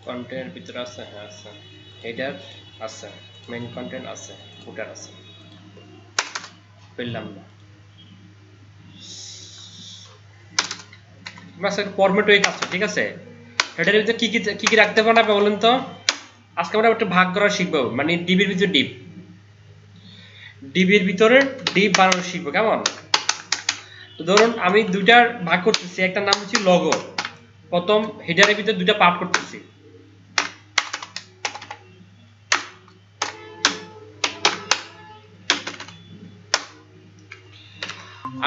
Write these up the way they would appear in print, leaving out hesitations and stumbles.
কন্টেন্টের ভিতরে আছে, হ্যাঁ আছে, হেডার আছে, মেইন কন্টেন্ট আছে, ফুটার আছে, পেলাম না। বাস ফরম্যাট হয়ে কাজ, ঠিক আছে। হেডারের ভিতরে কি কি রাখতে পারেন আপনি বলেন তো। আজকে আমরা একটা ভাগ করা শিখবো, মানে ডিবির ভিতরে ডিবির ভিতরে ডিপ বানানো শিখবো, কেমন। তো ধরুন আমি দুইটার ভাগ করতেছি, একটা নাম হচ্ছে লগো। প্রথম হেডারের ভিতরে দুইটা পার্ট করতেছি।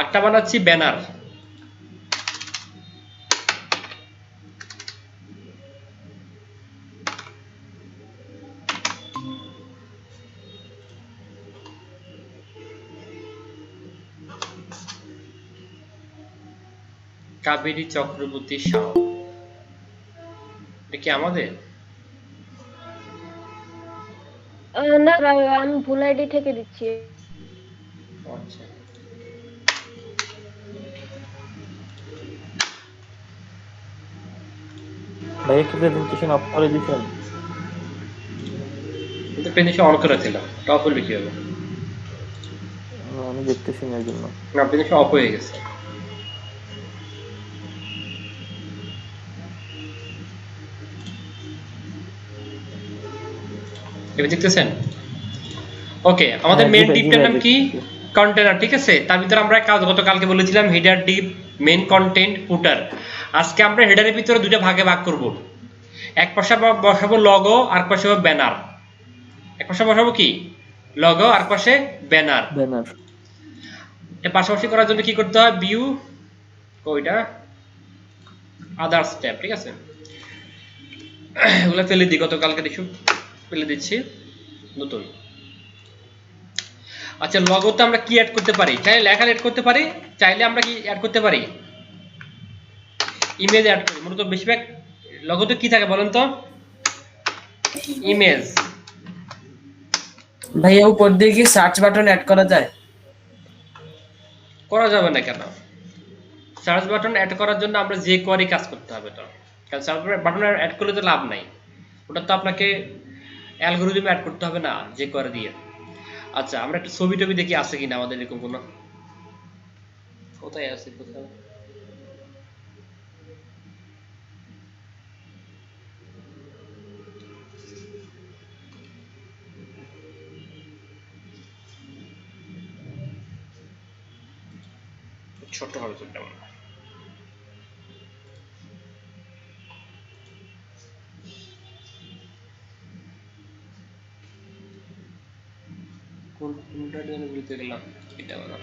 একটা বানাচ্ছি ব্যানার। কাবেরী চক্রবর্তী সাউ, এটা কি আমাদের? না ভাই, আমি ভুল আইডি থেকে দিচ্ছি। আচ্ছা, ভাই কি প্রেজেন্টেশন অফ করে দিয়েছেন? কিন্তু প্রেজেন্টেশন অন করা ছিল, টপ হলে কি হবে? আমি দেখতেছি না এর জন্য। না, প্রেজেন্টেশন অফ হয়ে গেছে। এবার দেখতেছেন? ওকে, আমাদের মেইন ডিপটার নাম কি? কন্টেনার, ঠিক আছে। তার ভিতরে আমরা গতকালকে বলেছিলাম হেডার ডিপ, মেইন কন্টেন্ট, ফুটার। আজকে আমরা হেডারের ভিতরে দুটো ভাগে ভাগ করব। এক পাশে বসাবো লগো, আর পাশে ব্যানার। এক পাশে বসাবো কি লগো, আর পাশে ব্যানার। ব্যানার এটা পাশাপাশি করার জন্য কি করতে হয়, ভিউ ওইটা আদার্স ট্যাব, ঠিক আছে। এগুলো ফেলে দিই, গতকালকে দেখো ফেলে দিচ্ছি, নতুন। আচ্ছা, লগোতে আমরা কি অ্যাড করতে পারি? চাইলে লেখা অ্যাড করতে পারি, চাইলে আমরা কি অ্যাড করতে পারি, ইমেজ অ্যাড করি। মূলত বেশিরভাগ লগোতে কি থাকে বলেন তো, ইমেজ। ভাইয়া উপর দিয়ে কি সার্চ বাটন অ্যাড করা যায়? করা যাবে না কেন? সার্চ বাটন অ্যাড করার জন্য আমরা যে কোয়ারি কাজ করতে হবে তো। কারণ সার্চ বাটন অ্যাড করলে তো লাভ নাই, ওটা তো আপনাকে অ্যালগরিদম অ্যাড করতে হবে না যে কোয়ারি দিয়ে। আচ্ছা, আমরা একটা ছবি টবি দেখি আছে কিনা আমাদের এরকম কোনো, কোথায় আছে কোথাও। ছোট হবে ছবিটা মনে হয়। কোনটা যেন বলতে গেলাম, এটা বলা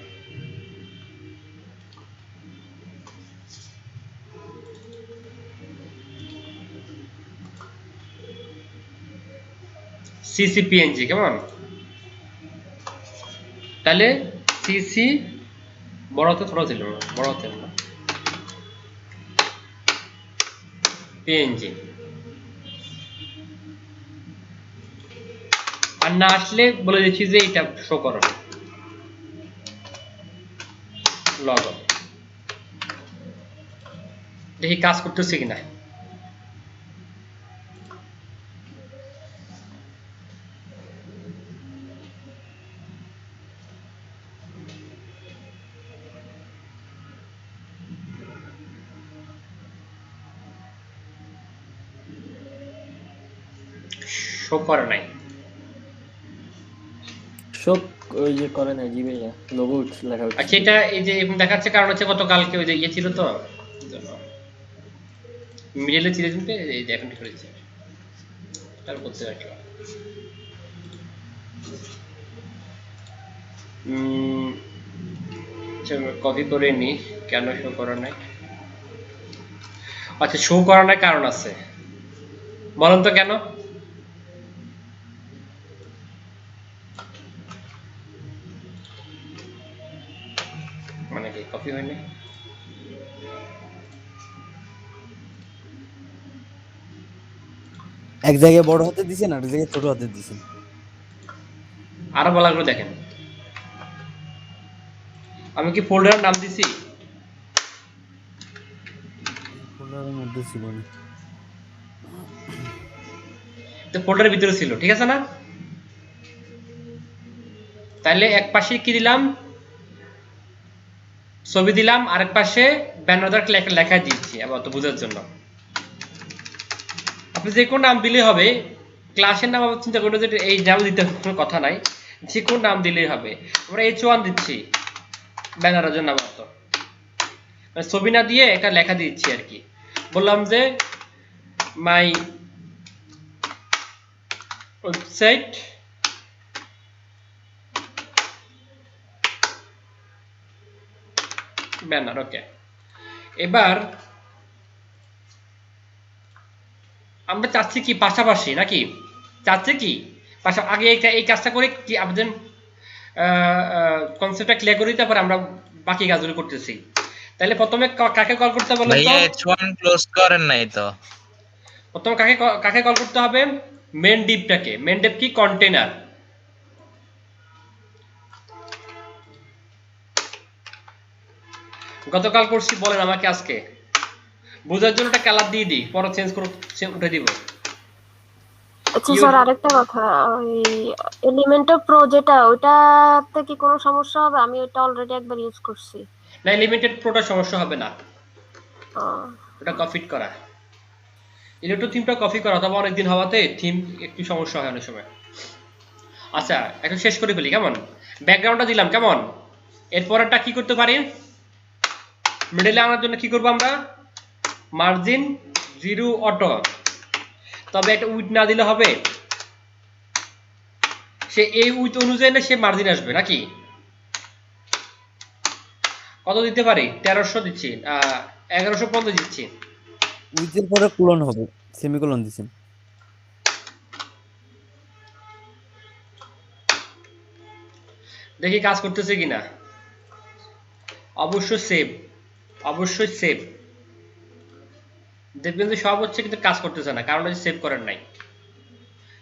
সিসিপিএনজি, কেমন। তাহলে সিসি বড় হাতে ছোট ছিল, বড় হাতে না, পিএনজি। আর না আসলে বলে দিচ্ছি যে এটা শো করো লগো। দেখি কাজ করতেছে কিনা। শো করে নাই। সব ওই যে করে না জি ভাইয়া, লোগো লেখা হচ্ছে। আচ্ছা, এটা এই যে এরকম দেখাচ্ছে, কারণ হচ্ছে গতকালকে ওই যে ইয়ে ছিল তো, মিডলে ছিল, কিন্তু এই যে এখন ঠিক করেছে, তার করতে রাখলাম। কপি করে নি, কেন শো করা নাই। আচ্ছা, শো করা নাই কারণ আছে, বলেন তো কেন। মানে কি কপি হয়নি? এক জায়গায় বড় হাতে দিছেন আর এক জায়গায় ছোট হাতে দিছেন। আরো বলা করে দেখেন, আমি কি ফোল্ডারের নাম দিছি? ফোল্ডারের মধ্যে ছিল না। ফোল্ডারের ভিতরে ছিল, ঠিক আছে না? তাহলে এক পাশে কি দিলাম, ছবি দিলাম, আরেক পাশে ব্যানার লেখা দিচ্ছি আপাতত বোঝার জন্য। আপনি যে কোনো নাম দিলেই হবে, ক্লাসের নাম আবার চিন্তা করলে যে এই নাম দিতে কোনো কথা নাই, যে কোনো নাম দিলেই হবে। আমরা H1 দিচ্ছি ব্যানারের জন্য আপাতত, মানে ছবি না দিয়ে একটা লেখা দিচ্ছি আর কি। বললাম যে মাই ওয়েবসাইট ব্যানার। ওকে, এবার আমরা চাচ্ছি কি পাশাপাশি নাকি চাচ্ছি কি আগে এই কাজটা করে কি আমাদের কনসেপ্টটা ক্লিয়ার করে দিতে পারে, আমরা বাকি কাজগুলো করতেছি। তাহলে প্রথমে কাকে কল করতে বলেন তো? ভাইয়া H1 ক্লোজ করেন নাই তো। প্রথমে কাকে কল করতে হবে? মেন ডিভটাকে। মেন ডিভ কি? কন্টেইনার। গতকাল করছি বলেন আমাকে, আজকে বোঝার জন্য একটা কালার দিয়ে দিই, পরে চেঞ্জ করে উঠে দিব। আচ্ছা স্যার, আরেকটা কথা, ওই এলিমেন্টর প্রো যেটা, ওইটাতে কি কোনো সমস্যা হবে? আমি ওটা অলরেডি একবার ইউজ করছি। না, লিমিটেড প্রোটা সমস্যা হবে না, আহ, ওটা কপি করা। ইলেকট্রো থিমটা কপি করা তবে অনেকদিন হওয়াতে থিম একটু সমস্যা হয় অনেক সময়। আচ্ছা, এখন শেষ করে ফেলি কেমন? ব্যাকগ্রাউন্ডটা দিলাম কেমন? এরপরটা কি করতে পারি? মিডলে আনার জন্য কি করব আমরা? Margin 0 auto. তবে একটা উইথ না দিলে হবে, সে এই উইথ অনুযায়ী না সে মার্জিন আসবে নাকি? কত দিতে পারি? 1300 দিচ্ছি, 1150 দিচ্ছি। উইথের পরে কোলন হবে, সেমিকোলন দিছেন। দেখি কাজ করতেছে কিনা। অবশ্যই সেভ, অবশ্যই সেভ। দেখবেন যে সব হচ্ছে কিন্তু কাজ করতেছে না, কারণ সেভ করেন নাই।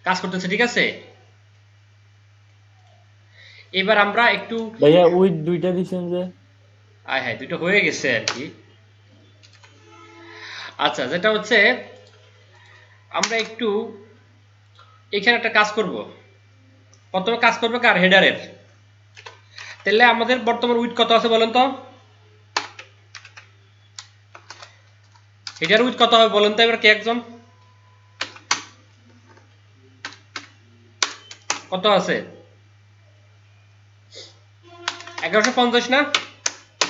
কাজ করতেছে, ঠিক আছে। এবার আমরা একটু ভাইয়া উইথ দুইটা দিছেন যে। আয় হ্যাঁ, দুটো হয়ে গেছে আর কি। আচ্ছা, যেটা হচ্ছে আমরা একটু এখানে একটা কাজ করব। প্রথমে কাজ করবে কার? হেডারের। তাহলে আমাদের বর্তমান উইথ কত আছে বলেন তো? হেডার উইথ কত হবে বলেন তো এবার কে একজন? কত আছে? 1150 না?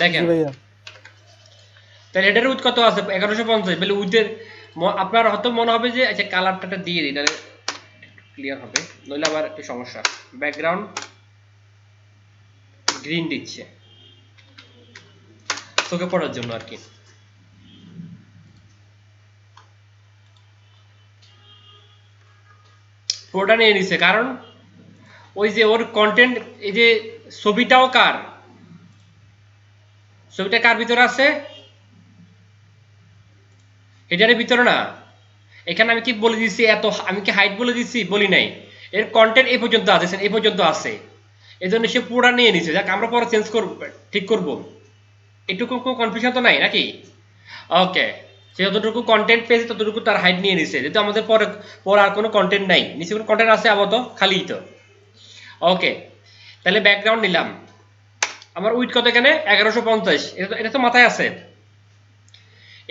দেখেন, তাহলে হেডার উইথ কত আছে? 1150। বলে উইথের আপনার হয়তো মনে হবে যে আচ্ছা কালারটা দিয়ে দিই, তাহলে ক্লিয়ার হবে, নইলে আবার একটু সমস্যা। ব্যাকগ্রাউন্ড গ্রিন দিচ্ছে চোখে পড়ার জন্য আর কি। পুরোটা নিয়ে নিছে, কারণ ওই যে ওর কন্টেন্ট, এই যে ছবিটাও কার, ছবিটা কার ভিতরে আছে? হেডারের ভিতরে না। এখানে আমি কি বলে দিছি? এত আমি কি হাইট বলে দিছি? বলি নাই। এর কন্টেন্ট এই পর্যন্ত আছে, এই পর্যন্ত আছে, এই জন্য সে পুরোটা নিয়ে নিছে। যাক, আমরা পরে চেঞ্জ করব, ঠিক করব। এটুকু কোনো কনফিউশন তো নাই নাকি? ওকে, সে যতটুকু কন্টেন্ট পেয়েছে ততটুকু তার হাইট নিয়ে নিছে, যেহেতু আমাদের পরে আর কোনো কন্টেন্ট নাই। নিচে কোনো কন্টেন্ট আছে আপাতত খালি তো। ওকে, তাহলে ব্যাকগ্রাউন্ড নিলাম। আমার উইথ কত এখানে? 1150। এটা তো মাথায় আছে।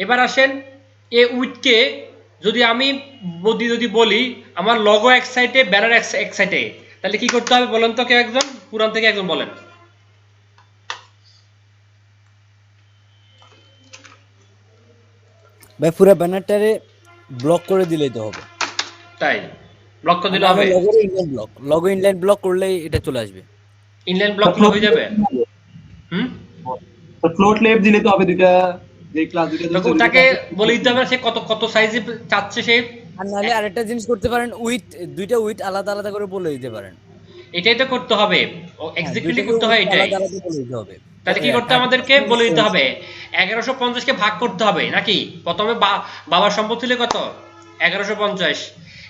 এবার আসেন, এ উইথকে যদি আমি যদি বলি আমার লগো এক সাইডে, ব্যানার এক সাইডে, তাহলে কি করতে হবে বলেন তো কেউ একজন? পুরান থেকে একজন বলেন। ভাই পুরো ব্যানারটারে ব্লক করে দিলেই তো হবে। তাই ব্লক করে দিলে হবে? লগো ইনলাইন ব্লক করলেই এটা চলে আসবে। ইনলাইন ব্লক হয়ে যাবে। তো ফ্লোট লেফট দিলে তো হবে দুইটা, যে ক্লাস দুইটা তাকে বলে দিতে হবে সে কত সাইজে চাচ্ছে সে। আর নাহলে আরেকটা জিনিস করতে পারেন, দুইটা উইথ আলাদা আলাদা করে বলে দিতে পারেন। এটাই তো করতে হবে, ও এক্স্যাক্টলি করতে হয় এটাই। আলাদা আলাদা বলে দিতে হবে। তাহলে কি করতে আমাদেরকে বলে দিতে হবে? 1150 কে ভাগ করতে হবে নাকি? প্রথমে বাবার সম্পদ ছিল কত? 1150।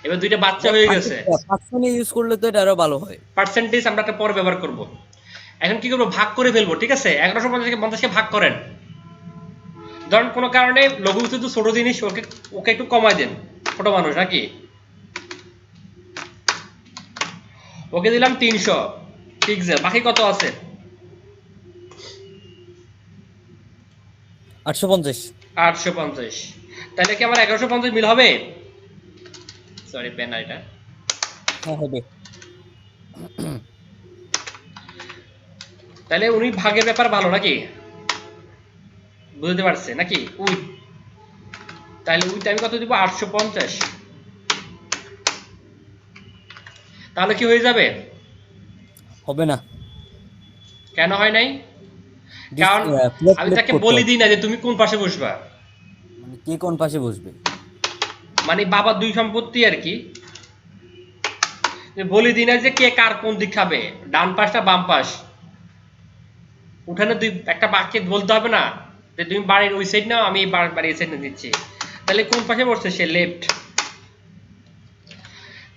এবার দুইটা বাচ্চা হয়ে গেছে, পার্সেন্ট ইউজ করলে তো এটা আরো ভালো হয়। পার্সেন্টেজ আমরা একটা পরে ব্যবহার করব। এখন কি করব? ভাগ করে ফেলবো, ঠিক আছে। 1150 কে 50 কে ভাগ করেন। ধরেন কোনো কারণে লঘু তো ছোট জিনিস, ওকে একটু কমায় দেন, ছোট মানুষ নাকি? ওকে দিলাম 300 পিক্সেল, বাকি কত আছে? 850। 850। তাহলে কি আমার 1150 মিল হবে? সরি পেন না এটা। হ্যাঁ হবে। তাহলে উনি ভাগের ব্যাপার ভালো নাকি? বুঝতে পারছে নাকি? উইথ, তাহলে উইথ আমি কত দিব? 850। তাহলে কি হয়ে যাবে? হবে না। কেন হয় নাই? কারণ আমি তাকে বলি দিই না যে তুমি কোন পাশে বসবা, মানে কে কোন পাশে বসবে। মানে বাবার দুই সম্পত্তি আর কি, বলি দিই না যে কে কার কোন দিক খাবে, ডান পাশটা বাম পাশ। উঠানে দুই একটা বাক্যে বলতে হবে না যে তুমি বাড়ির ওই সাইড নাও, আমি বাড়ির এই সাইড দিচ্ছি। তাহলে কোন পাশে বসছে সে? লেফট।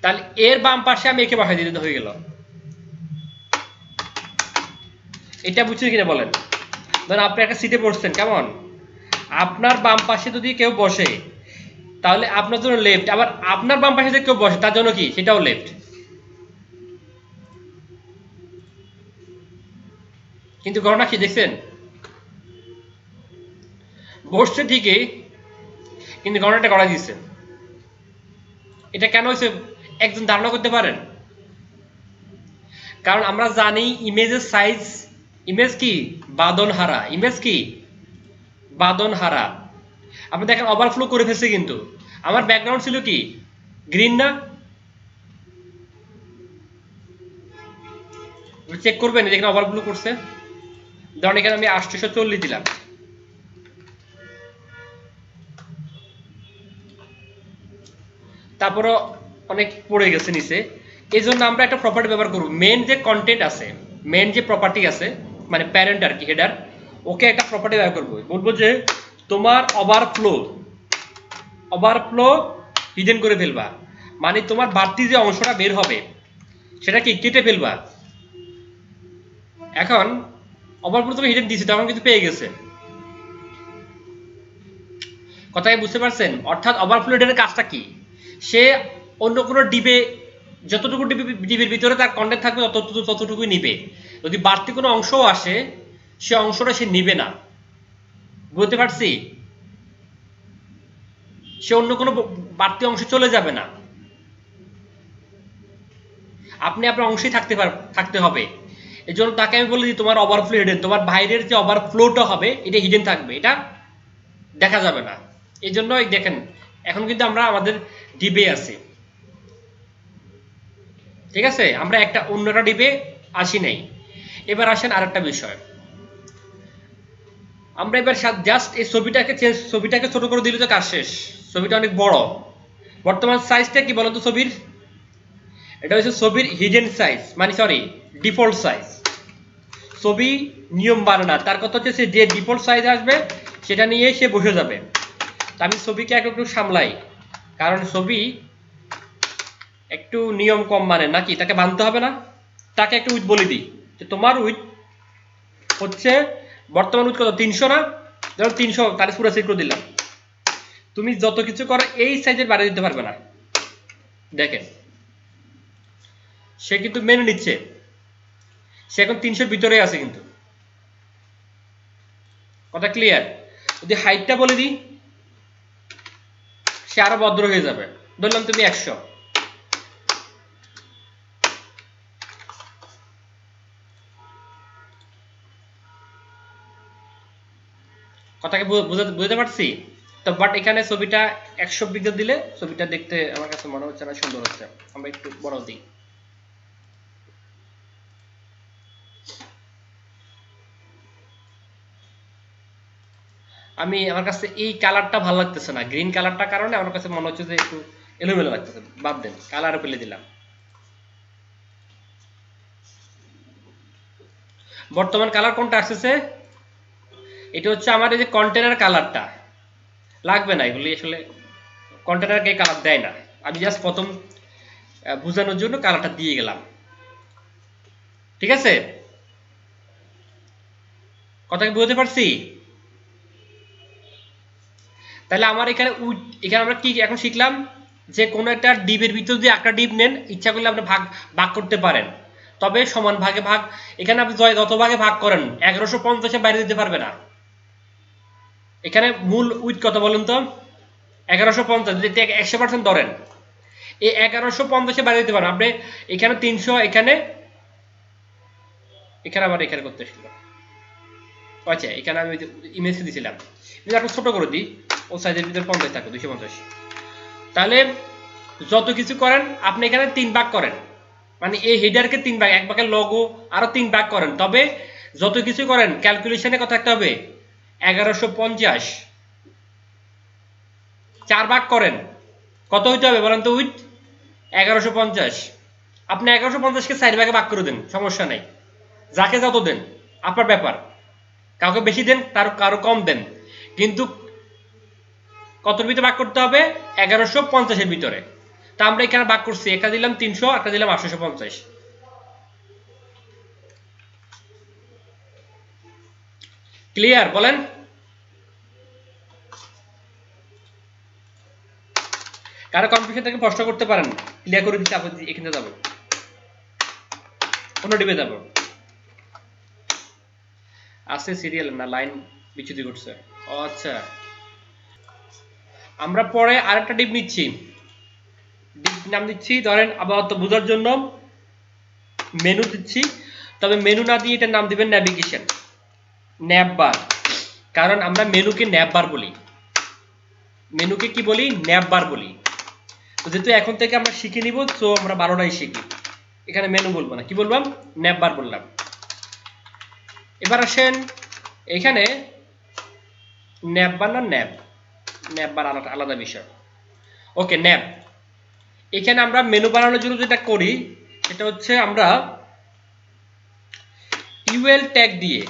তাহলে এর বাম পাশে আমি একে বসাই দিতে হয়ে গেল। এটা বুঝছেন কিনা বলেন? ধরেন আপনি একটা সিটে বসছেন, কেমন? আপনার বাম পাশে যদি কেউ বসে তাহলে আপনার জন্য লেফট, আবার আপনার বাম পাশে যদি কেউ বসে তার জন্য কি? সেটাও লেফট। কিন্তু ঘটনা কি দেখছেন? বসছে ঠিকই, কিন্তু ঘটনাটা করা দিচ্ছে। এটা কেন হয়েছে একজন ধারণা করতে পারেন? কারণ আমরা জানি ইমেজের সাইজ, ইমেজ কি বাঁধনহারা, ইমেজ কি বাঁধনহারা। আপনি দেখেন ওভারফ্লো করে ফেলছে, কিন্তু আমার ব্যাকগ্রাউন্ড ছিল কি গ্রিন না? চেক করবেন যেখানে ওভারফ্লো করছে। ধরেন এখানে আমি 840 দিলাম, তারপরও অনেক পড়ে গেছে নিচে। এই জন্য আমরা একটা প্রপার্টি ব্যবহার করব। মেন যে কন্টেন্ট আছে, মেন যে প্রপার্টি আছে, মানে প্যারেন্ট আর কি, হেডার, ওকে একটা প্রপার্টি ব্যবহার করবো। বলবো যে তোমার ওভারফ্লো হিডেন করে ফেলবা, মানে তোমার বাড়তি যে অংশটা বের হবে সেটা কি কেটে ফেলবা। এখন ওভারফ্লো তুমি হিডেন দিয়েছে, তখন কিন্তু পেয়ে গেছে। কথাই বুঝতে পারছেন? অর্থাৎ ওভারফ্লো হিডেনের কাজটা কি? সে অন্য কোনো ডিবে, যতটুকু ডিবির ভিতরে তার কন্টেন্ট থাকবে ততটুকুই নিবে। যদি বাড়তি কোনো অংশও আসে সে অংশটা সে নিবে না। বুঝতে পারছি? সে অন্য কোনো বাড়তি অংশে চলে যাবে না। আপনি আপনার অংশেই থাকতে হবে। এই জন্য তাকে আমি বলে দিই তোমার ওভারফ্লো হিডেন, তোমার বাইরের যে ওভারফ্লোটা হবে এটা হিডেন থাকবে, এটা দেখা যাবে না। এই জন্য দেখেন এখন কিন্তু আমরা আমাদের ডিবে আছি, ঠিক আছে? আমরা একটা অন্যটা ডিবে আসি নাই। এবার আসেন আরেকটা বিষয়। আমরা এবার জাস্ট এই ছবিটাকে ছোট করে দিলে তো কাজ শেষ। ছবিটা অনেক বড়। বর্তমান সাইজটা কি বলতো ছবির? এটা হচ্ছে ছবির হিডেন সাইজ, মানে সরি ডিফল্ট সাইজ। ছবি নিয়ম মানে না, তার কথা হচ্ছে যে ডিফল্ট সাইজ আসবে সেটা নিয়ে সে বসে যাবে। আমি ছবিকে একটু সামলাই, কারণ ছবি একটু নিয়ম কম মানে নাকি, তাকে মানতে হবে না। তাকে একটু উইথ বলে দিই যে তোমার উইথ হচ্ছে বর্তমান উইথ কত? 300 না? ধরো 300, তাহলে পুরো সেট করে দিলাম। তুমি যত কিছু করো এই সাইজের বাইরে দিতে পারবে না। দেখেন সে কিন্তু মেনে নিচ্ছে, সে এখন 300 ভিতরে আছে কিন্তু। কথা ক্লিয়ার? যদি হাইটটা বলে দিই সে আরো ভদ্র হয়ে যাবে। ধরলাম তুমি 100, কথাকে বুঝতে পারছি তো? বাট এখানে ছবিটা 100 পিক্সেল দিলে ছবিটা দেখতে আমার কাছে মনে হচ্ছে না সুন্দর হচ্ছে। আমরা একটু বড় দিই। আমার কাছে এই কালারটা ভালো লাগতেছে না, গ্রিন কালারটা কারণে আমার কাছে মনে হচ্ছে যে একটু এলোমেলো লাগতেছে। বাদ দেন, কালার ফেলে দিলাম। বর্তমান কালার কোনটা আসছে? এটা হচ্ছে আমার এই যে কন্টেনার কালারটা। লাগবে না এগুলি, আসলে কন্টেনারকে কালার দেয় না। আমি জাস্ট প্রথম বোঝানোর জন্য কালারটা দিয়ে গেলাম, ঠিক আছে? কথা কি বুঝতে পারছি? তাহলে আমার এখানে আমরা কি এখন শিখলাম? যে কোনো একটা ডিপের ভিতর দিয়ে একটা ডিপ নেন, ইচ্ছা করলে আপনি ভাগ করতে পারেন, তবে সমান ভাগে ভাগ। এখানে আপনি যত ভাগে ভাগ করেন 1150 বাইরে দিতে পারবে না। এখানে মূল উইথ কত বলুন তো? 1150, যদি 100% ধরেন, এই 1150 বাইরে দিতে পারেন আপনি। এখানে 300, এখানে আবার এখানে করতে ছিল। আচ্ছা, এখানে আমি ইমেজ দিয়েছিলাম, একটু ছোট করে দিই, ও সাইজের ভিতরে 50 থাকবে, 250। তাহলে যত কিছু করেন আপনি এখানে 3 ভাগ করেন, মানে এই হেডারকে 3 ভাগ, এক ভাগের লগো আরো 3 ভাগ করেন, তবে যত কিছু করেন ক্যালকুলেশনে কত থাকতে হবে? 1150। 4 ভাগ করেন, কত হইতে হবে বলেন তো? উইথ 1150। আপনি 1150কে 4 ভাগে ভাগ করে দেন, সমস্যা নাই, যাকে যত দেন আপনার ব্যাপার। কাউকে বেশি দেন, কারো কম দেন, কিন্তু কতর ভিতরে ভাগ করতে হবে? 1150-এর ভিতরে। তা আমরা এখানে ভাগ করছি, একটা দিলাম 300, একটা দিলাম 850। ক্লিয়ার বলেন? কারো কনফিউশন থেকে প্রশ্ন করতে পারেন, ক্লিয়ার করে দিচ্ছি। আপনি এখানে যাবো, অন্য ডিপে যাবো। আছে সিরিয়াল না লাইন বিচ্যুতি ঘটছে? ও আচ্ছা, আমরা পরে আরেকটা ডিপ নিচ্ছি, ডিপ নাম দিচ্ছি ধরেন আপাতত বোঝার জন্য মেনু দিচ্ছি, তবে মেনু না দিয়ে এটার নাম দিবেন ন্যাভিগেশন, ন্যাব বার। কারণ আমরা মেনুকে ন্যাব বার বলি, মেনুকে কি বলি? ন্যাব বার বলি। তো যেহেতু এখন থেকে আমরা শিখে নিব, তো আমরা 12টাই শিখি। এখানে মেনু বলবো না, কি বললাম? ন্যাব বার বললাম। এবার আসেন এখানে ন্যাব বার না ন্যাব বার আলাদা বিষয়। ওকে, ন্যাব। এখানে আমরা মেনু বানানোর জন্য যেটা করি সেটা হচ্ছে আমরা ইউএল ট্যাগ দিয়ে,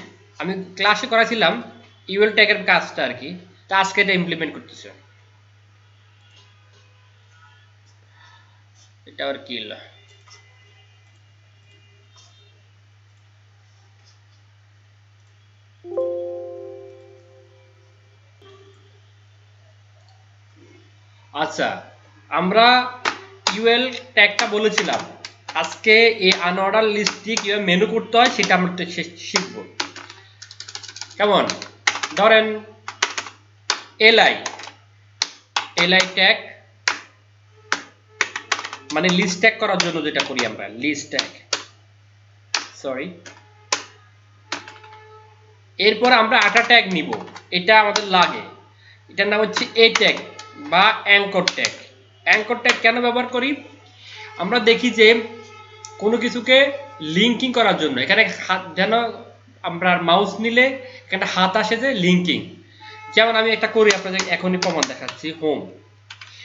আমি ক্লাসে করাছিলাম ইউএল ট্যাগের কাজটা আর কি, তা আজকে এটা ইমপ্লিমেন্ট করতেছে। এটা আর কি আচ্ছা, আমরা ইউএল ট্যাগটা বলেছিলাম, আজকে এই আনঅর্ডার লিস্ট দিয়ে কিভাবে মেনু করতে হয় সেটা আমরা শিখব। কেমন? ধরেন এলআই ট্যাগ, মানে লিস্ট ট্যাগ করার জন্য যেটা করি আমরা, লিস্ট ট্যাগ, সরি। এরপর আমরা আটা ট্যাগ নিব, এটা আমাদের লাগে, এটার নাম হচ্ছে এ ট্যাগ বা অ্যাঙ্কর ট্যাগ। অ্যাঙ্কর ট্যাগ কেন ব্যবহার করি? আমরা দেখি যে কোনো কিছুকে লিঙ্কিং করার জন্য, এখানে যেন আমরা মাউস নিলে এখানে হাত আসে, যে লিঙ্কিং। যেমন আমি একটা করি, আপনাদের এখনই প্রমাণ দেখাচ্ছি। হোম,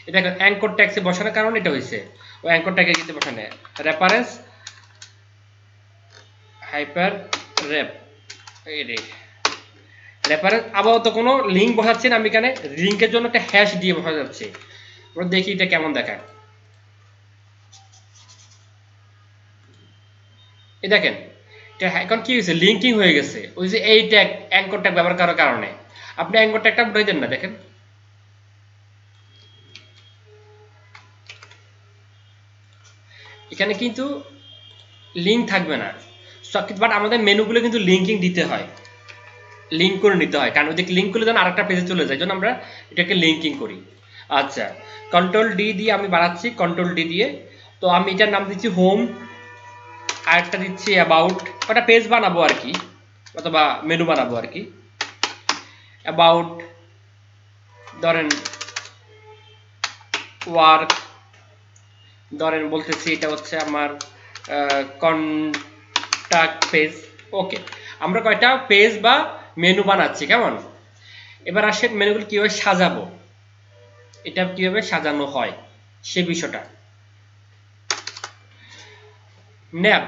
এটা অ্যাঙ্কর ট্যাগসে বসানোর কারণ এটা হয়েছে, ও অ্যাঙ্কর ট্যাগে কিন্তু বসানো রেফারেন্স হাইপার রেপ, এই রে রেফারেন্স। আপাতত কোনো লিঙ্ক বসাচ্ছি না আমি, এখানে লিঙ্কের জন্য একটা হ্যাশ দিয়ে বসা যাচ্ছে। আমরা দেখি এটা কেমন দেখায়। এই দেখেন, এখন কি হয়েছে? লিঙ্কিং হয়ে গেছে। ওই যে এই ট্যাগ, অ্যাঙ্কর ট্যাগ ব্যবহার করার কারণে। আপনি অ্যাঙ্কর ট্যাগটা উঠাই দেন না, দেখেন এখানে কিন্তু লিঙ্ক থাকবে না, বাট আমাদের মেনুগুলো কিন্তু লিঙ্কিং দিতে হয়, লিঙ্ক করে নিতে হয়, কারণ ওদিকে লিঙ্ক করলে যেন আরেকটা পেজে চলে যায়, জন্য আমরা এটাকে লিঙ্কিং করি। আচ্ছা, কন্ট্রোল ডি দিয়ে আমি বাড়াচ্ছি, কন্ট্রোল ডি দিয়ে। তো আমি এটার নাম দিচ্ছি হোম, আরেকটা দিচ্ছি অ্যাবাউট, ওটা পেজ বানাবো আর কি, অথবা মেনু বানাবো আর কি। অ্যাবাউট, ধরেন ওয়ার্ক, ধরেন বলতেছি এটা হচ্ছে আমার কন্টাক্ট পেজ। ওকে, আমরা কয়টা পেজ বা মেনু বানাচ্ছি, কেমন? এবার আসেন মেনুগুলো কিভাবে সাজাবো, এটা কিভাবে সাজানো হয় সে বিষয়টা। ন্যাব,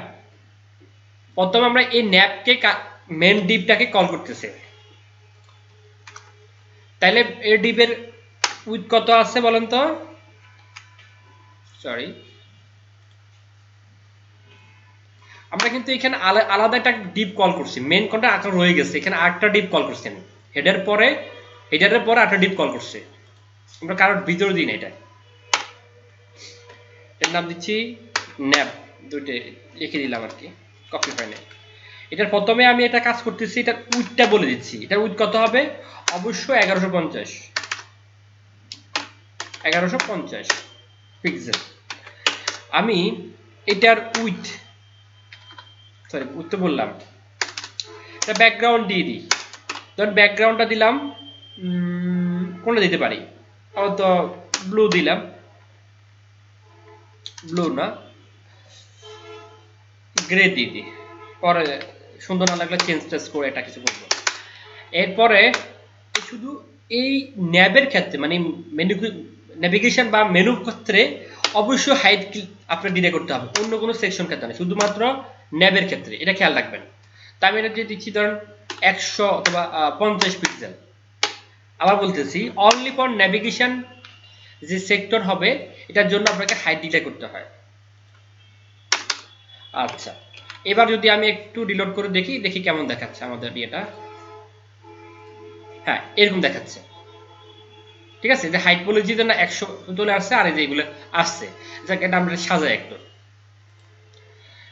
প্রথমে আমরা এই ন্যাবকে মেন ডিপটাকে কল করতেছে। তাইলে এই ডিপের উইথ কত আছে বলেন তো? সরি, আমরা কিন্তু এখানে আলাদা একটা ডিপ কল করছি, মেন কলটা আঁকা রয়ে গেছে, এখানে আরেকটা ডিপ কল করছি আমি, হেডারের পরে আরেকটা ডিপ কল করছি আমরা, কারোর ভিতরে দিন এটা। নাম দিচ্ছি ন্যাব, দুইটা লিখে দিলাম আর কি, কপি ফাইলে। এটার প্রথমে আমি এটা কাজ করতেছি, এটার উইডটা বলে দিচ্ছি। এটার উইড কত হবে? অবশ্যই 1150 পিক্সেল। আমি এটার উইড তো বললাম, এটা ব্যাকগ্রাউন্ড দিয়ে দিই। ধরুন ব্যাকগ্রাউন্ডটা দিলাম কোনটা দিতে পারি, তো ব্লু দিলাম, ব্লু না গ্রে দিয়ে দিই, পরে সুন্দর না লাগলে চেঞ্জ টেস করে এটা কিছু করবো। এরপরে শুধু এই ন্যাবের ক্ষেত্রে মানে মেনু নেভিগেশন বা মেনু ক্ষেত্রে অবশ্যই হাইট আপনার ডিলে করতে হবে, অন্য কোনো সেকশন ক্ষেত্রে না, শুধুমাত্র ন্যাবের ক্ষেত্রে, এটা খেয়াল রাখবেন। তা আমি এটা দিয়ে দিচ্ছি ধরুন 100 অথবা 50 পিক্সেল। আবার বলতেছি অনলি ফর নেভিগেশন যে সেক্টর হবে এটার জন্য আপনাকে হাইট ডিলে করতে হয়। আচ্ছা, এবার যদি আমি একটু রিলোড করে দেখি কেমন দেখাচ্ছে আমাদের এটা। হ্যাঁ, এরকম দেখাচ্ছে, ঠিক আছে। যে হাইট বলে যে না 100 চলে আসছে, আর এই যে এগুলো আসছে, যাকে এটা আমরা সাজাই একটু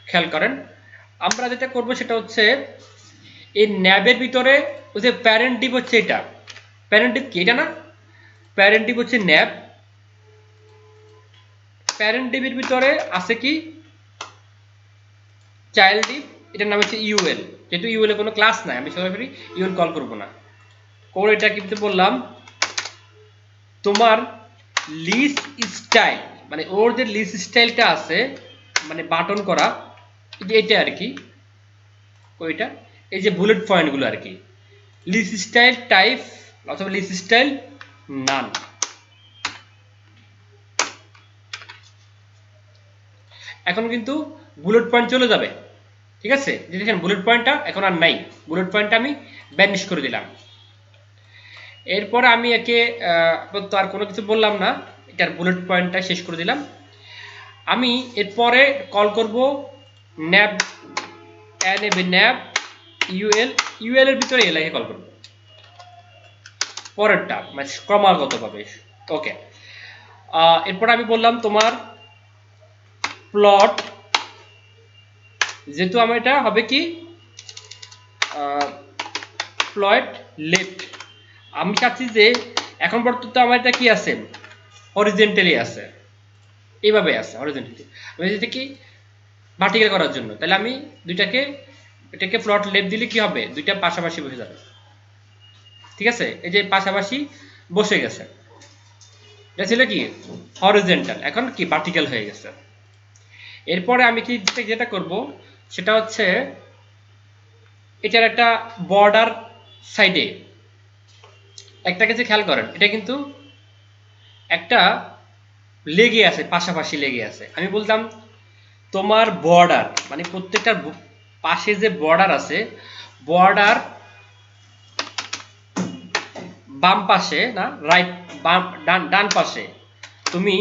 খেয়াল করেন। আমরা যেটা করবো সেটা হচ্ছে এই ন্যাবের ভিতরে ওই যে প্যারেন্ট ডিপ হচ্ছে, এটা প্যারেন্ট ডিপ কি, এটা না, প্যারেন্ট ডিপ হচ্ছে ন্যাব। প্যারেন্ট ডিপের ভিতরে আছে কি চাইল্ড ডিপ, এটার নাম হচ্ছে ইউএল। যেহেতু ইউএল এর কোনো ক্লাস নাই, আমি সরাসরি ইউএল কল করবো না। করে এটা কিন্তু বললাম তোমার লিস্ট স্টাইল, মানে ওর যে লিস্ট স্টাইলটা আছে মানে বাটন করা, এটা আর কি, ওইটা এই যে বুলেট পয়েন্টগুলো আর কি, লিস্ট স্টাইল টাইপ অথবা লিস্ট স্টাইল নান। এখন কিন্তু বুলেট পয়েন্ট চলে যাবে, ঠিক আছে। দেখেন বুলেট পয়েন্টটা এখন আর নাই, বুলেট পয়েন্টটা আমি ব্যানিশ করে দিলাম। এরপরে আমি একে তো আর কোনো কিছু বললাম না, এটার বুলেট পয়েন্টটা শেষ করে দিলাম। আমি এরপরে কল করব ন্যাব ন্যাব ইউএল এর ভিতরে এলাকে কল করব, পরেরটা মানে ক্রমাগতভাবে। ওকে, এরপর আমি বললাম তোমার প্লট, যেহেতু আমার এটা হবে কি প্লট লেফট, আমি চাচ্ছি যে এখন পর্যন্ত আমার এটা কি আছে, হরিজেন্টালি আছে, এইভাবে আছে হরিজেন্টালি, আমি যেটা কি ভার্টিক্যাল করার জন্য। তাহলে আমি এটাকে প্লট লেফট দিলে কি হবে, দুইটা পাশাপাশি বসে যাবে, ঠিক আছে। এই যে পাশাপাশি বসে গেছে, এটা ছিল কি হরিজেন্টাল, এখন কি ভার্টিক্যাল হয়ে গেছে। এরপরে আমি কি যেটা করব সেটা হচ্ছে এটার একটা বর্ডার সাইডে একটা কিছু খেয়াল করেন, এটা কিন্তু একটা লেগে আছে, পাশাপাশি লেগে আছে। আমি বলতাম তোমার বর্ডার মানে প্রত্যেকটার পাশে যে বর্ডার আছে, বর্ডার বাম পাশে না রাইট ডান পাশে তুমি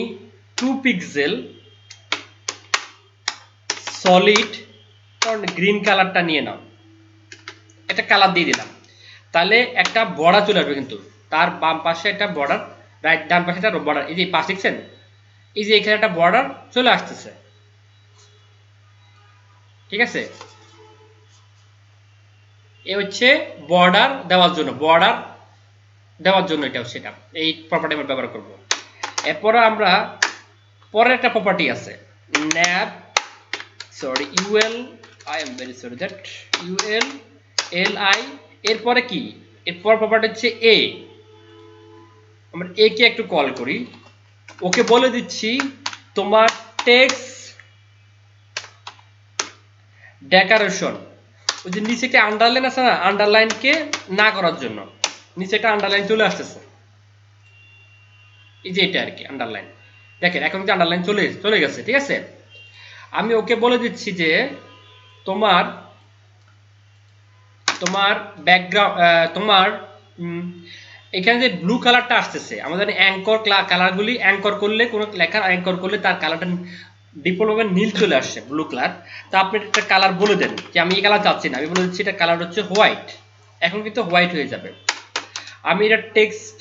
2 পিক্সেল সলিড গ্রিন কালারটা নিয়ে নাও, একটা কালার দিয়ে দিলাম, তাহলে একটা বর্ডার চলে আসবে। কিন্তু তার বাম পাশে একটা বর্ডার, রাইট ডান পাশে একটা বর্ডার, এই যে পাশ দেখছেন, এই যে এখানে একটা বর্ডার চলে আসতেছে, ঠিক আছে। এ হচ্ছে বর্ডার দেওয়ার জন্য এটা সেটা এই প্রপার্টি আমরা ব্যবহার করব। এরপর আমরা পরের একটা প্রপার্টি আছে nav UL, I am very sorry that UL LI. এরপরে কি, এরপর প্রপার্টি হচ্ছে এ, আমরা এ কে একটু কল করি, ওকে বলে দিচ্ছি তোমার টেক্সট ডেকোরেশন, ওই যে নিচে একটা আন্ডারলাইন আছে না, আন্ডারলাইনকে না করার জন্য নিচে একটা আন্ডারলাইন চলে আসতেছে, এই যে এটা আর কি আন্ডারলাইন। দেখেন এখন যে আন্ডারলাইন চলে গেছে, ঠিক আছে। আমি ওকে বলে দিচ্ছি যে তোমার ব্যাকগ্রাউন্ড তোমার এখানে যে ব্লু কালারটা আসতেছে, আমাদের অ্যাঙ্কর কালারগুলি অ্যাঙ্কর করলে, কোনো লেখার অ্যাঙ্কর করলে তার কালারটা ডিফল্টভাবে নীল চলে আসছে, ব্লু কালার। তো আপনি একটা কালার বলে দেন যে আমি এই কালার চাচ্ছি না, আমি বলে দিচ্ছি এটা কালার হচ্ছে হোয়াইট, এখন কিন্তু হোয়াইট হয়ে যাবে। আমি এটা টেক্সট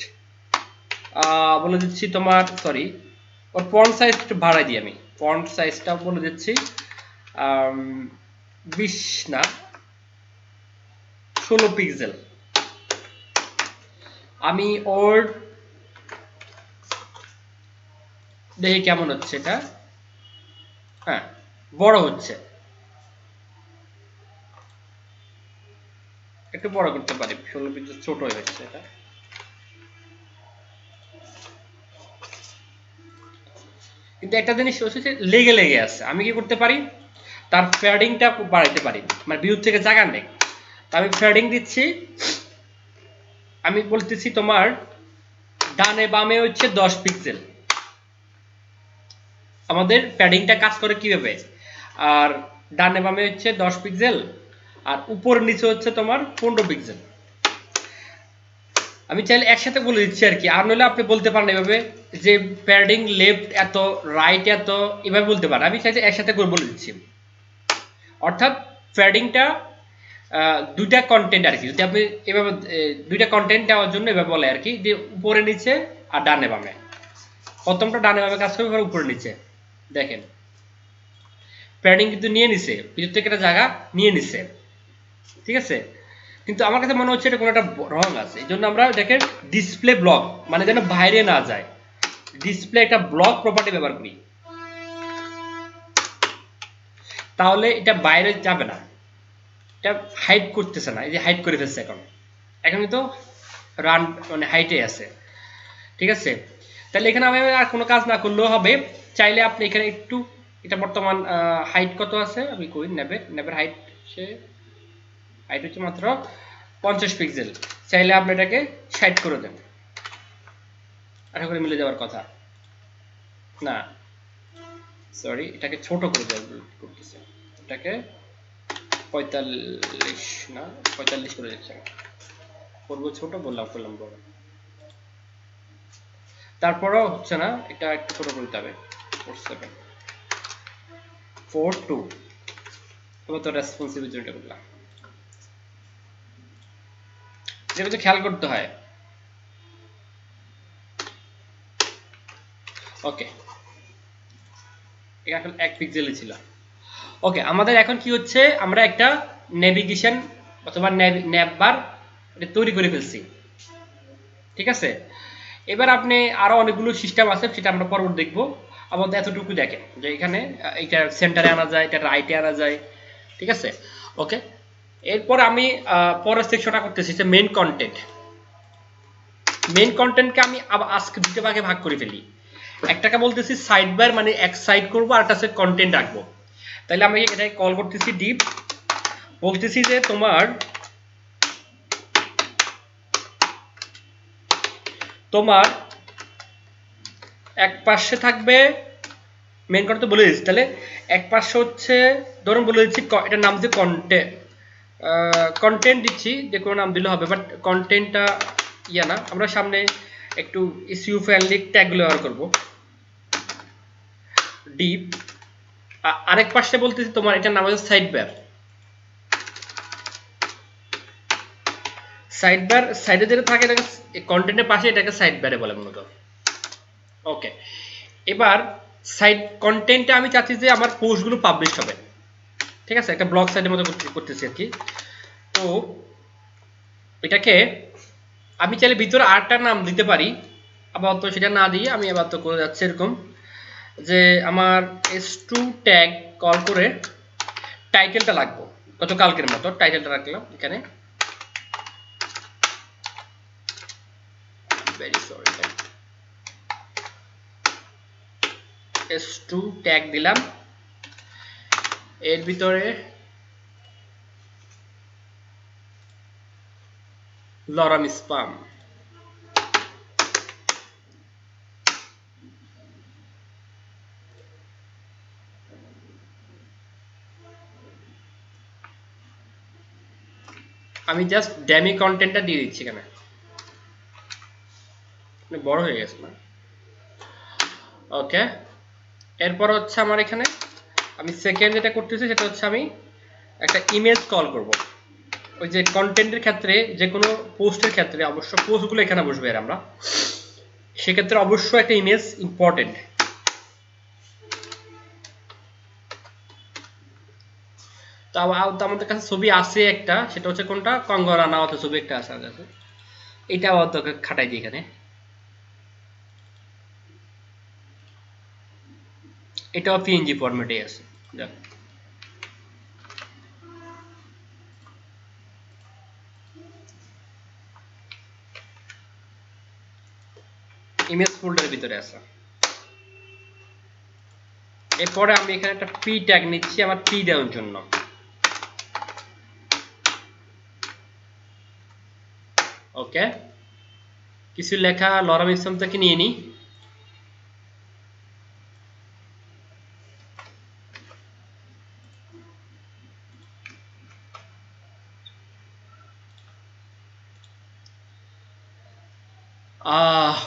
বলে দিচ্ছি তোমার ওর ফন্ট সাইজ একটু বাড়াই দিই, আমি ফন্ট সাইজটা বলে দিচ্ছি 20 না 16 পিক্সেল। আমি ওর দেখি কেমন হচ্ছে এটা। হ্যাঁ, বড় হচ্ছে, একটু বড় করতে পারি, 16 পিক্সেল ছোট হয়ে যাচ্ছে এটা। কিন্তু একটা জিনিস হচ্ছে লেগে লেগে আছে, আমি কি করতে পারি, তার ফ্যাডিংটা বাড়াইতে পারি, মানে বিদ্যুৎ থেকে জায়গা নেই। তো আমি ফ্যাডিং দিচ্ছি, আমি বলতেছি তোমার ডানে বামে হচ্ছে 10 পিক্সেল। আমাদের প্যাডিংটা কাজ করে কিভাবে, আর ডানে বামে হচ্ছে 10 পিক্সেল আর উপর নিচে হচ্ছে তোমার 15 পিক্সেল। আমি চাইলে একসাথে বলে দিচ্ছি আর কি, আর নইলে আপনি বলতে পারেন এভাবে যে প্যাডিং লেফট এত রাইট এত, এভাবে বলতে পারেন। আমি চাইলে একসাথে করে বলে দিচ্ছি। অর্থাৎ প্যাডিংটা দুইটা কন্টেন্ট আর কি, যদি আপনি এভাবে দুইটা কন্টেন্ট দেওয়ার জন্য এভাবে বলে আর কি, যে উপরে নিচে আর ডানে বামে। প্রথমটা ডানে বামে কাজ করবে, উপরে নিচে। দেখেন প্যাডিং কিন্তু নিয়ে নিছে, ভিতর থেকে একটা জায়গা নিয়ে নিছে, ঠিক আছে। কিন্তু আমার কাছে মনে হচ্ছে এটা কোনো একটা রং আছে, এই জন্য আমরা দেখেন ডিসপ্লে ব্লক, মানে যেন বাইরে না যায়, ডিসপ্লে একটা ব্লক প্রপার্টি ব্যবহার করি, তাহলে এটা বাইরে যাবে না, এটা হাইড করতেছে না। এই যে হাইড করে ফেলছে, এখন কিন্তু রান মানে হাইটে আছে, ঠিক আছে। তাহলে এখানে আমি আর কোনো কাজ না করলেও হবে। চাইলে আপনি এখানে একটু, এটা বর্তমান হাইট কত আছে আমি কই, নেবের হাইট হচ্ছে মাত্র 50 পিক্সেল। চাইলে আপনি এটাকে 60 করে দেন, আশা করি মিলে যাওয়ার কথা না। সরি, এটাকে ছোট করে দেওয়া করতেছে, এটাকে 45 না 45 করে দিচ্ছে, করবো ছোট, করলাম বড়, তারপরও হচ্ছে না, এটা একটু ছোট করতে হবে। 47 42 তবে তো রেসপন্সিবিলিটি করলাম, যেটা তো খেয়াল করতে হয়। ওকে, এটা এখন 1 পিক্সেলই ছিল। ওকে, আমাদের এখন কি হচ্ছে, আমরা একটা নেভিগেশন অথবা ন্যাব বার এটা তৈরি করে ফেলছি, ঠিক আছে। এবার আপনি আরো অনেকগুলো সিস্টেম আছে, সেটা আমরা পরবর্তী দেখবো। আমাদের এতটুকু দেখেন যে এখানে এটা সেন্টারে আনা যায়, এটা রাইটে আনা যায়, ঠিক আছে। ওকে, এরপর আমি পরের সেকশনটা করতেছি যে মেইন কন্টেন্ট। মেইন কন্টেন্টকে আমি আজকে দুটো ভাগে ভাগ করে ফেলি। একটাকে বলতেছি সাইড বার, মানে এক সাইড করবো, আর একটা হচ্ছে কন্টেন্ট রাখবো। তাহলে আমি এটাকে কল করতেছি ডিপ, বলতেছি যে তোমার এক পাশে থাকবে মেইন কন্টেন্ট বলে দিচ্ছি। তাহলে এক পাশে হচ্ছে ধরুন বলে দিচ্ছি, এটার নাম হচ্ছে কন্টেন্ট দিচ্ছি, যে কোনো নাম দিলে হবে, বাট কন্টেন্টটা ইয়া না, আমরা সামনে একটু ইস্যু ফ্রেন্ডলি ট্যাগগুলো ব্যবহার করবো। ডিপ আরেক পাশে বলতেছি তোমার এটার নাম হচ্ছে সাইড বার। সাইড বার সাইডে যেটা থাকে এটাকে কন্টেন্টের পাশে, এটাকে সাইড বারে বলে মূলত। ওকে, এবার সাইড কন্টেন্টে আমি চাচ্ছি যে আমার পোস্টগুলো পাবলিশ হবে, ঠিক আছে, একটা ব্লগ সাইটের মতো করতেছি আর কি। তো এটাকে আমি চাইলে ভিতরে আরেকটা নাম দিতে পারি, আবার তো সেটা না দিয়ে আমি আবার তো করে যাচ্ছি এরকম যে আমার s2 ট্যাগ কল করে টাইটেলটা লাগবো, গতকালকের মতো টাইটেলটা রাখলাম এখানে। ভেরি সরি, s2 ট্যাগ দিলাম, এর ভিতরে লরাম স্পাম, আমি জাস্ট ড্যামি কন্টেন্টটা দিয়ে দিচ্ছি এখানে, বড় হয়ে গেছে না। ওকে, এরপর হচ্ছে আমার এখানে আমি সেকেন্ড যেটা করতেছি সেটা হচ্ছে আমি একটা ইমেজ কল করব। ওই যে কন্টেন্টের ক্ষেত্রে, যে কোনো পোস্টের ক্ষেত্রে অবশ্য পোস্টগুলো এখানে বসবে, আর আমরা সেক্ষেত্রে অবশ্যই একটা ইমেজ ইম্পর্টেন্ট। তো আমাদের কাছে ছবি আছে একটা, সেটা হচ্ছে কোনটা, কঙ্গনা নাওয়াতে ছবি একটা আছে আমাদের কাছে। এটা আবার তোকে খাটাই দিই এখানে। এটাও পিএনজি ফরম্যাটে আছে। যাক, ইমেজ ফোল্ডারের ভিতরে আছে। এরপরে আমি এখানে একটা পি ট্যাগ নিচ্ছি আমার পি দেওয়ার জন্য। ওকে, কিছু লেখা লরাম ইসলাম থেকে নিয়ে নিই।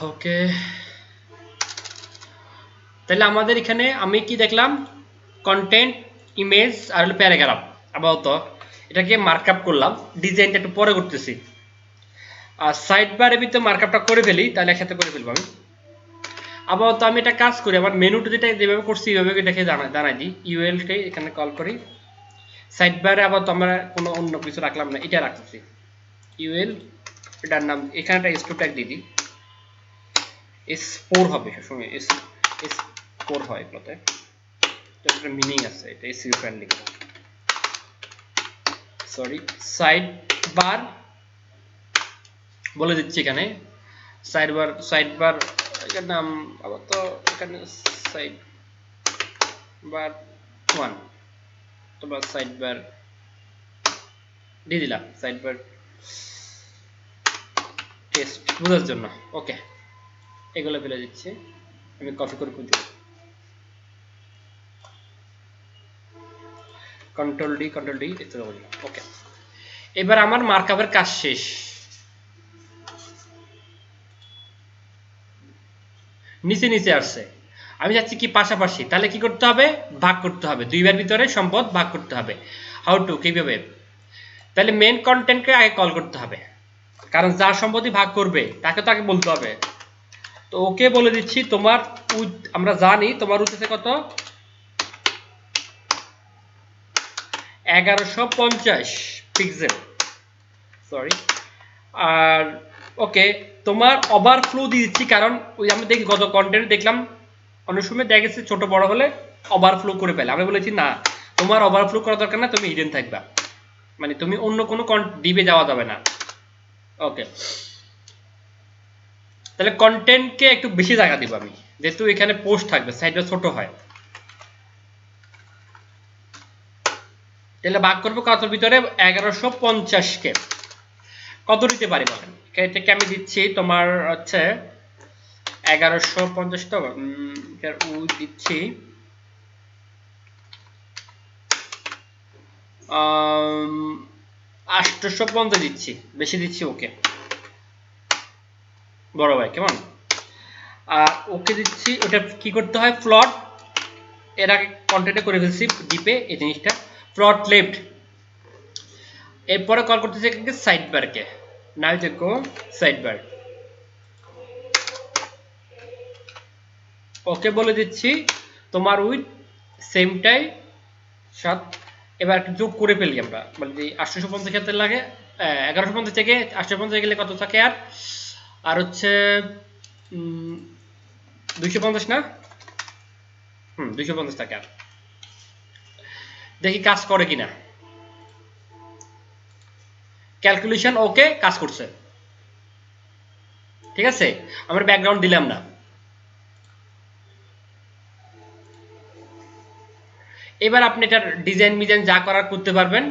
ওকে, তাহলে আমাদের এখানে আমি কি দেখলাম, কন্টেন্ট, ইমেজ আর হলো প্যারাগ্রাফ। আপাতত এটাকে মার্কআপ করলাম, ডিজাইনটা একটু পরে করতেছি। আর সাইড বারের ভিতরে মার্কআপটা করে ফেলি, তাহলে একসাথে করে ফেলবো আমি। আপাতত আমি এটা কাজ করি, আমার মেনুটা যেভাবে করছি এইভাবে এটাকে জানাই দিই। ইউএলকে এখানে কল করি, সাইড বারে আপাতত আমরা কোনো অন্য কিছু রাখলাম না, এটা রাখতেছি ইউএল। এটার নাম এখানে একটা স্ট্রোক ট্যাগ দিয়ে দিই, S4 হবে সবসময়, S4 হয় এগুলোতে, একটা মিনিং আছে, এটা SEO friendly. Sorry, side bar বলে দিচ্ছি এখানে, সাইড বার এটার নাম আবার তো এখানে সাইড বার 1 অথবা সাইড বার দিয়ে দিলাম, সাইড বার টেস্ট বোঝার জন্য। ওকে, এগুলো ফেলে দিচ্ছি, আমি কপি করে দিই, কন্ট্রোল ডি ওকে। এবার আমার মার্কআপের কাজ শেষ। নিচে আসছে, আমি যাচ্ছি কি পাশাপাশি, তাহলে কি করতে হবে, ভাগ করতে হবে, দুইবার ভিতরে সম্পদ ভাগ করতে হবে। হাউ টু, কিভাবে, তাহলে মেন কন্টেন্টকে আগে কল করতে হবে, কারণ যার সম্পত্তি ভাগ করবে তাকে তো আগে বলতে হবে। তো ওকে বলে দিচ্ছি, তোমার আমরা জানি তোমার উঠেছে কত, 1150 পিক্সেল, সরি। আর ওকে, তোমার ওভারফ্লো দিয়ে দিচ্ছি, কারণ ওই আমি দেখি গত কন্টেন্ট দেখলাম অনেক সময় দেখা গেছে ছোট বড় হলে ওভারফ্লো করে ফেলে। আমি বলেছি না, তোমার ওভারফ্লো করা দরকার না, তুমি হিডেন থাকবা, মানে তুমি অন্য কোনো ডিপে যাওয়া যাবে না। ওকে, তাহলে কন্টেন্টকে একটু বেশি জায়গা দিব আমি, যেহেতু এখানে পোস্ট থাকবে, সাইডটা ছোট হয়। তাহলে ভাগ করবো কত ভিতরে, 1150 কে। কত দিতে পারি বলেন, এটাকে আমি দিচ্ছি তোমার হচ্ছে 1150 তো দিচ্ছি 850 দিচ্ছি, বেশি দিচ্ছি। ওকে বড় ভাই, কেমন, আর ওকে দিচ্ছি। ওটা কি করতে হয়, প্লট, এর আগে কন্টেন্টে করে ফেলছি ডিপে এই জিনিসটা, প্লট লেফট। এরপরে কল করতেছি সাইড বারকে, নাও দেখো সাইড বার। ওকে বলে দিচ্ছি, তোমার উইথ সেমটাই 7। এবার একটু যোগ করে ফেলি আমরা, মানে 850 ক্ষেত্রে লাগে 1150 থেকে 850 গেলে কত থাকে, আর হচ্ছে 250 না, 250 থাকে। আর দেখি কাজ করে কিনা, ক্যালকুলেশন ওকে, কাজ করছে, ঠিক আছে। আমরা ব্যাকগ্রাউন্ড দিলাম না। এবার আপনি এটার ডিজাইন মিজাইন যা করার করতে পারবেন।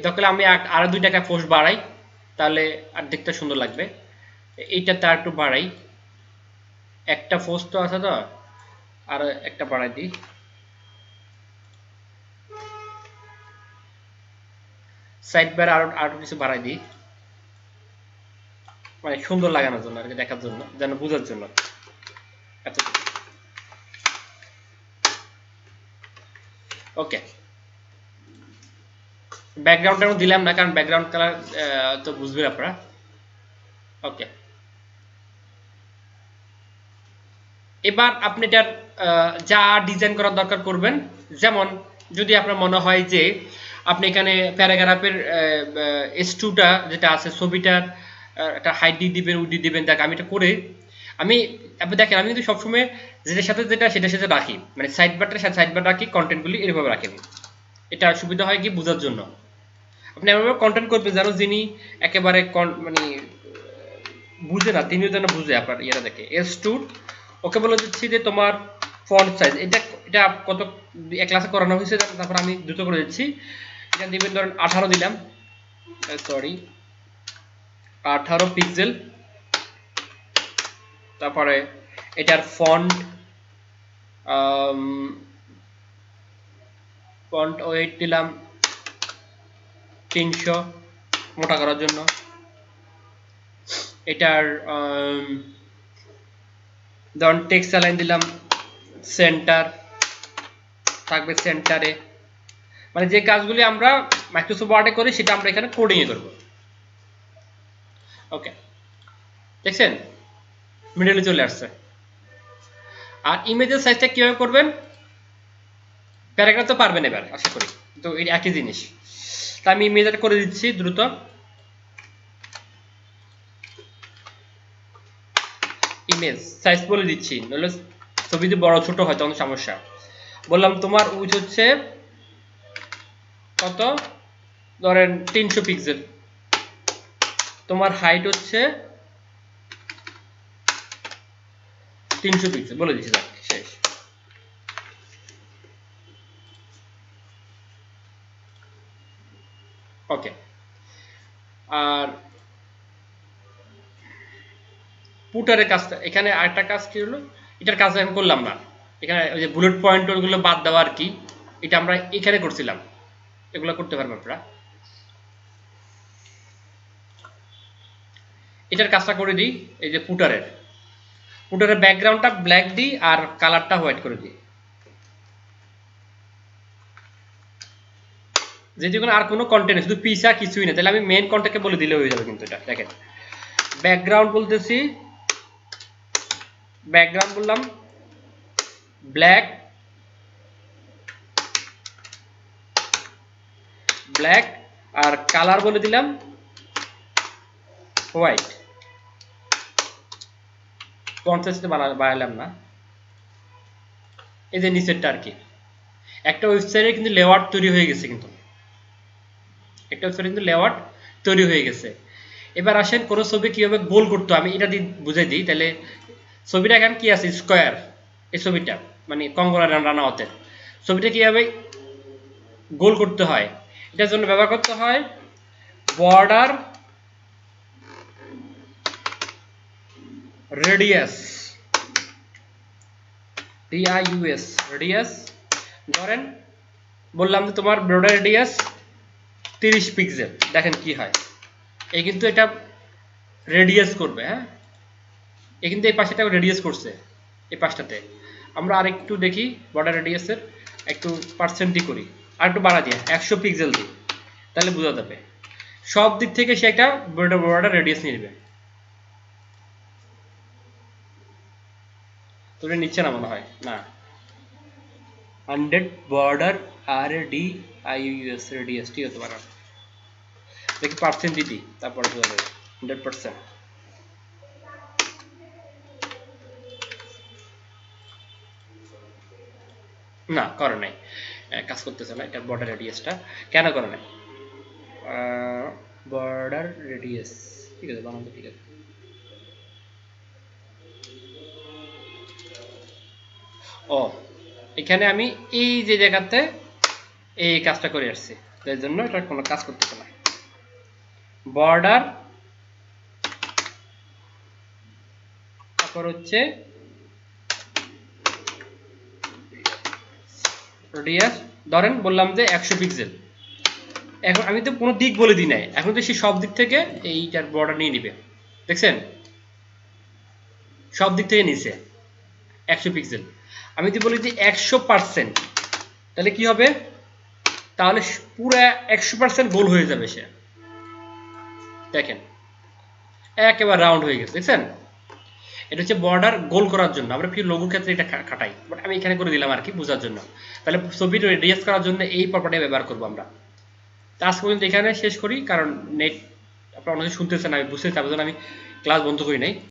দেখলে আমি আরো 2 টাকা পোস্ট বাড়াই, তাহলে আর দেখতে সুন্দর লাগবে। এইটাতে আর একটু বাড়াই, একটা পোস্ট তো আছে তো, আর একটা বাড়াই দিই। সাইড বার আরো কিছু বাড়াই দিই, মানে সুন্দর লাগানোর জন্য আর কি, দেখার জন্য, যেন বোঝার জন্য। ওকে, ব্যাকগ্রাউন্ডটা আমি দিলাম না, কারণ ব্যাকগ্রাউন্ড কালার তো বুঝবেন আপনারা। ওকে, এবার আপনি এটার যা ডিজাইন করার দরকার করবেন, যেমন যদি আপনার মনে হয় যে আপনি এখানে প্যারাগ্রাফের S2টা যেটা আছে ছবিটার একটা হাইট দিয়ে দিবেন উইডথ দিয়ে দিবেন, দেখ আমি এটা করে আপনি দেখেন আমি কিন্তু সবসময় যেটার সাথে যেটা সেটার সাথে রাখি, মানে সাইড বারটার সাথে সাইড বার রাখি, কন্টেন্টগুলি এরভাবে রাখি আমি। এটা সুবিধা হয় কি বোঝার জন্য। আপনি এমনভাবে কন্টেন্ট করবেন যেন যিনি একেবারে মানে বুঝে না তিনিও যেন বুঝে আপনার ইয়েটা দেখে। S2 ওকে বলে দিচ্ছি যে তোমার ফন্ট সাইজ এটা কত এক ক্লাসে করানো হয়েছে, তারপর আমি দ্রুত করে দিচ্ছি। এটা দিবেন ধরেন 18 দিলাম, সরি 18 পিক্সেল। তারপরে এটার ফন্ট ওয়েট দিলাম 300 মোটা করার জন্য। এটার ধরুন টেক্সট অ্যালাইন দিলাম, সেন্টার থাকবে সেন্টারে। মানে যে কাজগুলি আমরা মাইক্রোসফট ওয়ার্ডে করি সেটা আমরা এখানে কোডিং এ করব। ওকে, দেখছেন মিডলে চলে আসছে। আর ইমেজের সাইজটা কিভাবে করবেন, প্যারাগ্রাফ তো পারবেন এবার আশা করি, তো এই একই জিনিস। তা আমি ইমেজটা করে দিচ্ছি দ্রুত। ইমেজ সাইজ বলে দিচ্ছি, নইলে ছবি যদি বড় ছোট হয় তখন সমস্যা। বললাম তোমার উইডথ হচ্ছে কত, ধরেন 300 পিক্সেল। তোমার হাইট হচ্ছে 300 পিক্সেল বলে দিচ্ছি, শেষ। ওকে, আর পুটারের কাজটা এখানে আরেকটা কাজ কি হলো, এটার কাজ আমি করলাম না এখানে, ওই যে বুলেট পয়েন্টগুলো বাদ দেওয়া আর কি, এটা আমরা এখানে করছিলাম, এগুলো করতে পারবেন আপনারা। এটার কাজটা করে দিই, এই যে পুটারের ব্যাকগ্রাউন্ডটা ব্ল্যাক দিই আর কালারটা হোয়াইট করে দিই। যদি আর কোনো কন্টেন্ট শুধু পিসা কিছুই না, তাহলে আমি মেইন কন্টেন্টকে বলে দিলে হয়ে যাবে। কিন্তু এটা দেখেন ব্যাকগ্রাউন্ড বলতেছি, ব্যাকগ্রাউন্ড বললাম ব্ল্যাক আর কালার বলে দিলাম হোয়াইট। কন্ট্রাস্টে বাড়ালাম না। এই যে নিচেরটা আর কি, একটা ওয়েবসাইটে কিন্তু লেআউট তৈরি হয়ে গেছে, কিন্তু একটা ওয়েবসাইটে কিন্তু লেআউট তৈরি হয়ে গেছে। এবার আসেন কোনো ছবি কিভাবে গোল করতে হয় আমি এটা দিয়ে বুঝাই দিই। তাহলে ছবিটা এখানে কি আছে, স্কোয়ার। এই ছবিটা মানে কঙ্গনা রানাওয়াতের ছবিটা কিভাবে গোল করতে হয়, এটার জন্য ব্যবহার করতে হয় বর্ডার রেডিয়াস, DIUS রেডিয়াস। ধরেন বললাম যে তোমার বর্ডার রেডিয়াস 30 পিক্সেল, দেখেন কি হয়। এই কিন্তু এটা রেডিয়াস করবে, হ্যাঁ এই কিন্তু এই পাশেটা রেডিয়াস করছে, এই পাশটাতে। আমরা আরেকটু দেখি বর্ডার রেডিয়াসের একটু পার্সেন্টই করি, আর একটু বাড়া দিয়ে 100 পিক্সেল দিই, তাহলে বোঝা যাবে সব দিক থেকে সে একটা বর্ডার রেডিয়াস নিয়ে নেবে। তোরে নিচ্ছে না মনে হয় না, 100 বর্ডার RDIUS রেডিয়াস, ঠিক হতে পারে। দেখি পার্সেন্ট দিই, তারপরে বোঝা যাবে 100%। না করে নাই, কাজ করতেছে না এটা বর্ডার রেডিয়াসটা, কেন করে নাই, বর্ডার রেডিয়াস ঠিক আছে বানাতে, ঠিক আছে। ও এখানে আমি এই যে জায়গাতে এই কাজটা করে আসছি, তাই জন্য এটা কোনো কাজ করতেছে না। বর্ডার তারপর হচ্ছে রেডিয়াস, ধরেন বললাম যে 100 পিক্সেল। এখন আমি তো কোনো দিক বলে দিই নাই, এখন তো সে সব দিক থেকে এইটার বর্ডার নিয়ে নিবে, দেখছেন সব দিক থেকে নিছে 100 পিক্সেল। আমি যদি বলি যে 100%, তাহলে কি হবে, তাহলে পুরো 100% গোল হয়ে যাবে সে, দেখেন একেবারে রাউন্ড হয়ে গেছে, দেখছেন। এটা হচ্ছে বর্ডার গোল করার জন্য, আমরা প্রিয় লোগোর ক্ষেত্রে এটা খাটাই, বাট আমি এখানে করে দিলাম আর কি বোঝার জন্য। তাহলে ছবিটা রেডিয়াস করার জন্য এই প্রপার্টি ব্যবহার করবো আমরা। তো আজ পর্যন্ত এখানে শেষ করি, কারণ নেট আপনারা অনেকে শুনতেছেন, আমি বুঝতে চাই, আমি ক্লাস বন্ধ করি নাই।